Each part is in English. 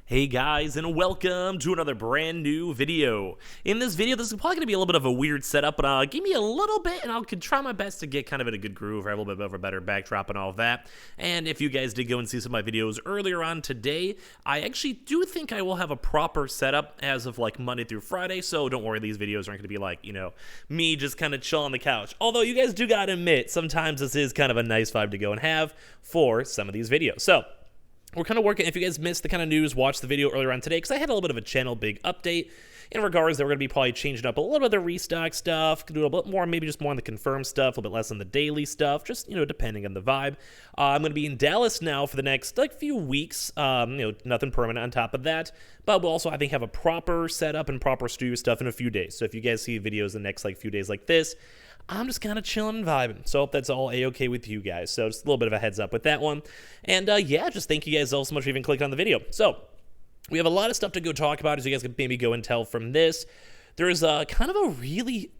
Hey guys, and welcome to another brand new video. In this video, this is probably going to be a little bit of a weird setup, but give me a little bit and I'll try my best to get kind of in a good groove, or a little bit of a better backdrop and all of that. And if you guys did go and see some of my videos earlier on today, I actually do think I will have a proper setup as of like Monday through Friday, so don't worry, these videos aren't going to be like, me just kind of chill on the couch. Although you guys do gotta admit, sometimes this is kind of a nice vibe to go and have for some of these videos. So, we're kind of working. If you guys missed the kind of news, watch the video earlier on today, because I had a little bit of a channel big update in regards that we're going to be probably changing up a little bit of the restock stuff, do a little bit more, maybe just more on the confirmed stuff, a little bit less on the daily stuff, just, depending on the vibe. I'm going to be in Dallas now for the next, few weeks, nothing permanent on top of that, but we'll also, I think, have a proper setup and proper studio stuff in a few days. So if you guys see videos the next, few days like this, I'm just kind of chilling and vibing. So I hope that's all A-okay with you guys. So just a little bit of a heads up with that one. And yeah, just thank you guys all so much for even clicking on the video. So we have a lot of stuff to go talk about, as you guys can maybe go and tell from this. There's kind of a really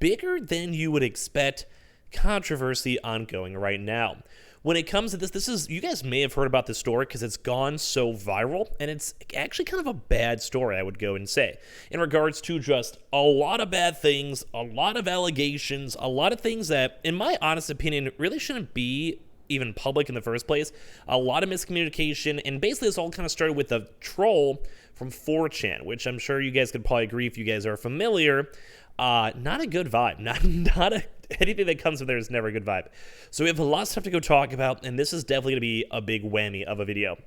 bigger than you would expect controversy ongoing right now. When it comes to this is, you guys may have heard about this story because it's gone so viral, and it's actually kind of a bad story, I would go and say, in regards to just a lot of bad things, a lot of allegations, a lot of things that, in my honest opinion, really shouldn't be even public in the first place, a lot of miscommunication, and basically this all kind of started with a troll from 4chan, which I'm sure you guys could probably agree if you guys are familiar. Not a good vibe. Anything that comes from there is never a good vibe. So we have a lot of stuff to go talk about, and this is definitely going to be a big whammy of a video.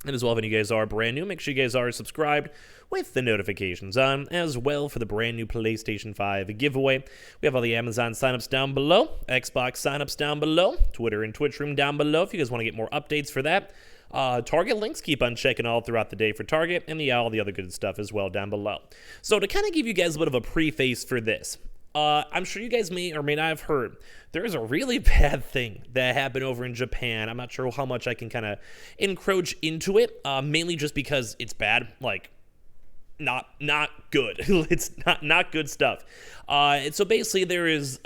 And as well, if any of you guys are brand new, make sure you guys are subscribed with the notifications on, as well for the brand new PlayStation 5 giveaway. We have all the Amazon signups down below, Xbox signups down below, Twitter and Twitch room down below if you guys want to get more updates for that. Target links, keep on checking all throughout the day for Target, and all the other good stuff as well down below. So to kind of give you guys a bit of a preface for this, I'm sure you guys may or may not have heard, there is a really bad thing that happened over in Japan. I'm not sure how much I can kind of encroach into it, mainly just because it's bad, not good. It's not good stuff. And so basically there is,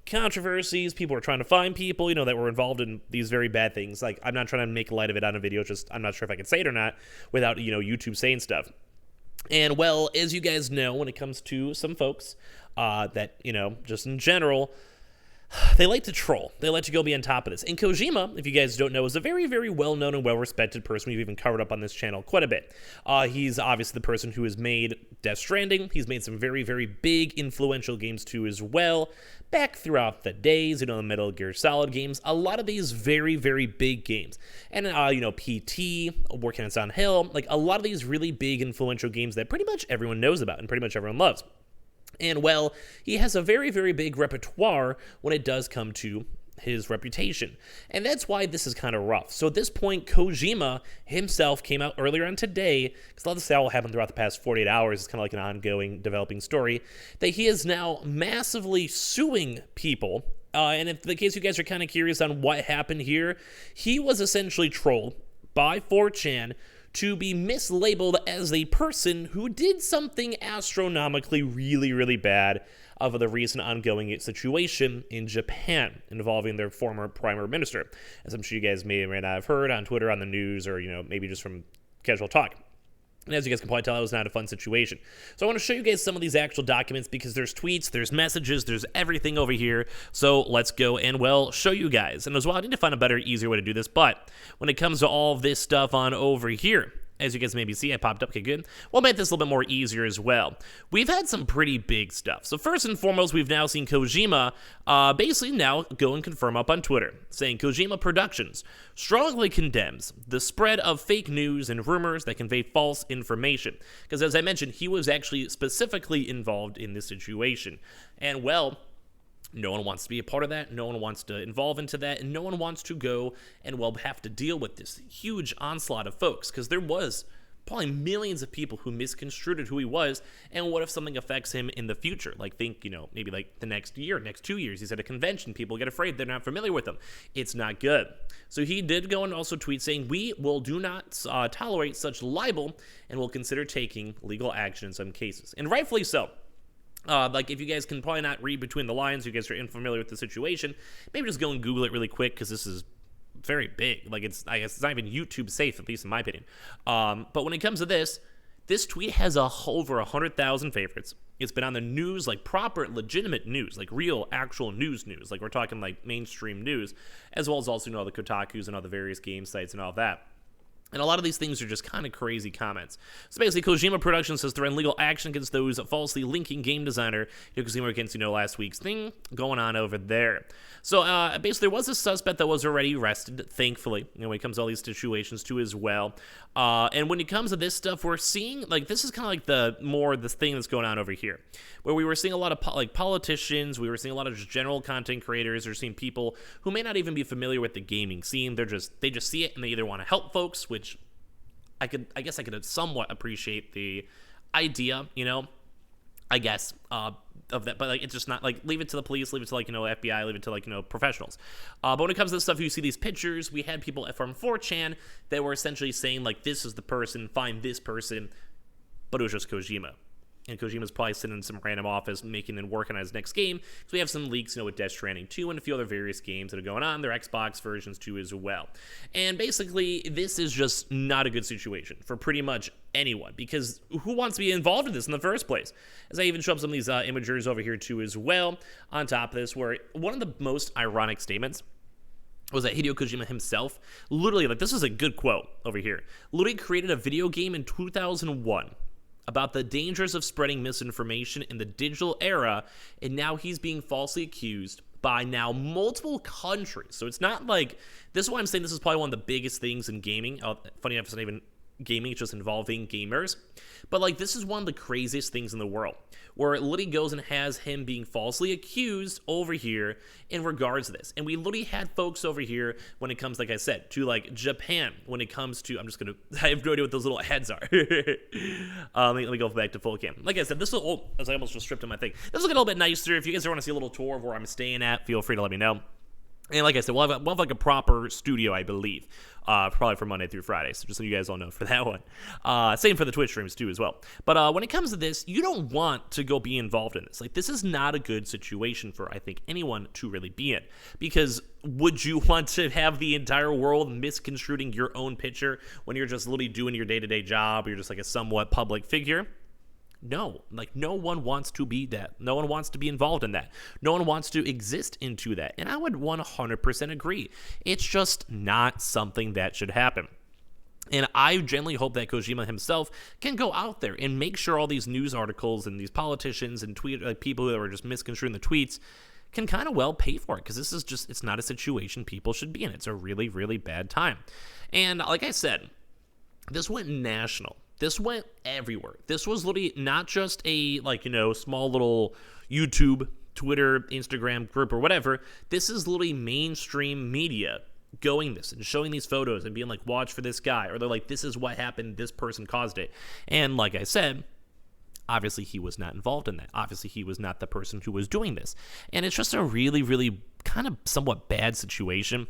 controversies. People are trying to find people, that were involved in these very bad things. I'm not trying to make light of it on a video, just I'm not sure if I can say it or not without, YouTube saying stuff. And, well, as you guys know, when it comes to some folks that, just in general, they like to troll. They like to go be on top of this. And Kojima, if you guys don't know, is a very, very well-known and well-respected person. We've even covered up on this channel quite a bit. He's obviously the person who has made Death Stranding. He's made some very, very big, influential games, too, as well. Back throughout the days, the Metal Gear Solid games, a lot of these very, very big games. And, PT, working on Silent Hill, a lot of these really big, influential games that pretty much everyone knows about and pretty much everyone loves. And, well, he has a very, very big repertoire when it does come to his reputation. And that's why this is kind of rough. So at this point, Kojima himself came out earlier on today, because a lot of this all happened throughout the past 48 hours. It's kind of like an ongoing, developing story, that he is now massively suing people. And if the case you guys are kind of curious on what happened here, he was essentially trolled by 4chan to be mislabeled as a person who did something astronomically really, really bad of the recent ongoing situation in Japan involving their former prime minister, as I'm sure you guys may or may not have heard on Twitter, on the news, or, maybe just from casual talk. And as you guys can probably tell, it was not a fun situation. So I want to show you guys some of these actual documents, because there's tweets, there's messages, there's everything over here. So let's go and, well, show you guys. And as well, I need to find a better, easier way to do this. But when it comes to all of this stuff on over here, as you guys maybe see, I popped up. Okay, good. We'll make this a little bit more easier as well. We've had some pretty big stuff. So first and foremost, we've now seen Kojima basically now go and confirm up on Twitter, saying Kojima Productions strongly condemns the spread of fake news and rumors that convey false information. Because as I mentioned, he was actually specifically involved in this situation. And, well, no one wants to be a part of that, no one wants to involve into that, and no one wants to go and, well, have to deal with this huge onslaught of folks, because there was probably millions of people who misconstrued who he was, and what if something affects him in the future? Think, maybe the next year, next 2 years, he's at a convention, people get afraid, they're not familiar with him. It's not good. So he did go and also tweet saying, "We do not tolerate such libel, and will consider taking legal action in some cases." And rightfully so. If you guys can probably not read between the lines, you guys are unfamiliar with the situation, maybe just go and Google it really quick, because this is very big. Like, I guess it's not even YouTube safe, at least in my opinion. But when it comes to this tweet has over 100,000 favorites. It's been on the news, like proper, legitimate news, like real, actual news. Like, we're talking like mainstream news, as well as also, the Kotakus and all the various game sites and all that. And a lot of these things are just kind of crazy comments. So basically, Kojima Productions says threatened legal action against those falsely linking game designer Hideo Kojima against, last week's thing going on over there. So basically, there was a suspect that was already arrested, thankfully, when it comes to all these situations too as well. And when it comes to this stuff, we're seeing, like, this is kind of like the thing that's going on over here, where we were seeing a lot of politicians, we were seeing a lot of just general content creators, or seeing people who may not even be familiar with the gaming scene. They just see it and they either want to help folks, which I guess I could somewhat appreciate the idea, I guess, of that, but like, it's just not like, leave it to the police, leave it to like, FBI, leave it to like, professionals. But when it comes to this stuff, you see these pictures, we had people from 4chan that were essentially saying like, this is the person, find this person, but it was just Kojima. And Kojima's probably sitting in some random office making and working on his next game. So we have some leaks, with Death Stranding 2 and a few other various games that are going on. Their Xbox versions too as well. And basically, this is just not a good situation for pretty much anyone, because who wants to be involved in this in the first place? As I even show up some of these imagers over here too as well, on top of this, where one of the most ironic statements was that Hideo Kojima himself, literally, like, this is a good quote over here, literally created a video game in 2001 about the dangers of spreading misinformation in the digital era, and now he's being falsely accused by now multiple countries. So it's not like, this is why I'm saying this is probably one of the biggest things in gaming. Funny enough, it's not even gaming, it's just involving gamers. But like, this is one of the craziest things in the world, where it literally goes and has him being falsely accused over here in regards to this. And we literally had folks over here when it comes, like I said, to like Japan, when it comes to, I have no idea what those little heads are. Let me go back to full cam. Like I said, this will, as I almost just stripped in my thing, this will get a little bit nicer. If you guys want to see a little tour of where I'm staying at, feel free to let me know. And like I said, we'll have like a proper studio, I believe, probably for Monday through Friday, so just so you guys all know for that one. Same for the Twitch streams too as well. But when it comes to this, you don't want to go be involved in this. Like, this is not a good situation for, I think, anyone to really be in. Because would you want to have the entire world misconstruing your own picture when you're just literally doing your day-to-day job, or you're just like a somewhat public figure? No, like, no one wants to be that. No one wants to be involved in that. No one wants to exist into that. And I would 100% agree. It's just not something that should happen. And I genuinely hope that Kojima himself can go out there and make sure all these news articles and these politicians and people who are just misconstruing the tweets can kind of well pay for it, because this is just, it's not a situation people should be in. It's a really, really bad time. And like I said, this went national. This went everywhere. This was literally not just a, like, small little YouTube, Twitter, Instagram group or whatever. This is literally mainstream media going this and showing these photos and being like, watch for this guy. Or they're like, this is what happened. This person caused it. And like I said, obviously he was not involved in that. Obviously he was not the person who was doing this. And it's just a really, really kind of somewhat bad situation.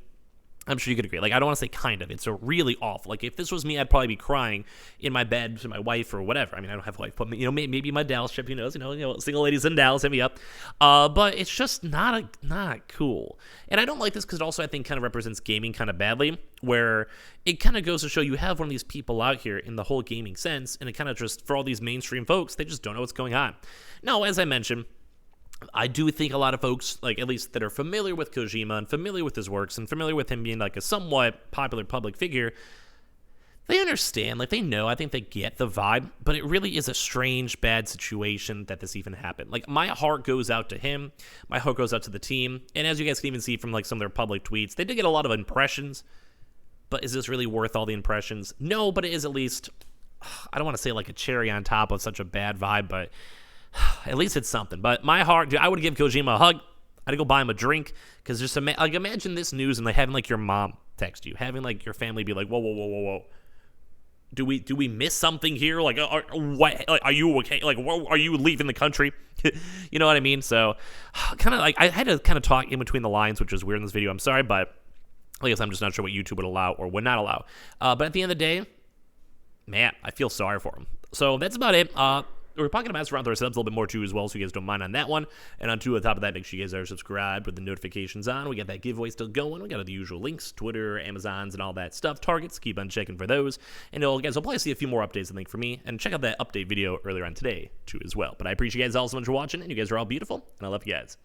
I'm sure you could agree. Like, I don't want to say kind of. It's a really awful. Like, if this was me, I'd probably be crying in my bed to my wife or whatever. I mean, I don't have a wife, but maybe my Dallas trip. Who knows? Single ladies in Dallas, hit me up. But it's just not cool. And I don't like this because it also, I think, kind of represents gaming kind of badly, where it kind of goes to show you have one of these people out here in the whole gaming sense, and it kind of just, for all these mainstream folks, they just don't know what's going on. Now, as I mentioned, I do think a lot of folks, like, at least that are familiar with Kojima and familiar with his works and familiar with him being like a somewhat popular public figure, they understand, like, they know, I think they get the vibe, but it really is a strange, bad situation that this even happened. Like, my heart goes out to him, my heart goes out to the team, and as you guys can even see from, like, some of their public tweets, they did get a lot of impressions, but is this really worth all the impressions? No, but it is at least, I don't want to say like a cherry on top of such a bad vibe, but at least it's something. But my heart, dude, I would give Kojima a hug. I'd go buy him a drink, because just like, imagine this news and like having like your mom text you, having like your family be like, whoa. Do we miss something here? Like, what? Like, are you okay? Like, are you leaving the country? You know what I mean? So, kind of like, I had to kind of talk in between the lines, which is weird in this video. I'm sorry, but I guess I'm just not sure what YouTube would allow or would not allow. But at the end of the day, man, I feel sorry for him. So that's about it. we're probably going to mess around with our subs a little bit more too as well, so you guys don't mind on that one. And on top of that, make sure you guys are subscribed with the notifications on. We got that giveaway still going. We got the usual links, Twitter, Amazons, and all that stuff. Targets, keep on checking for those. And guys, I'll probably see a few more updates, I think, for me. And check out that update video earlier on today too as well. But I appreciate you guys all so much for watching, and you guys are all beautiful, and I love you guys.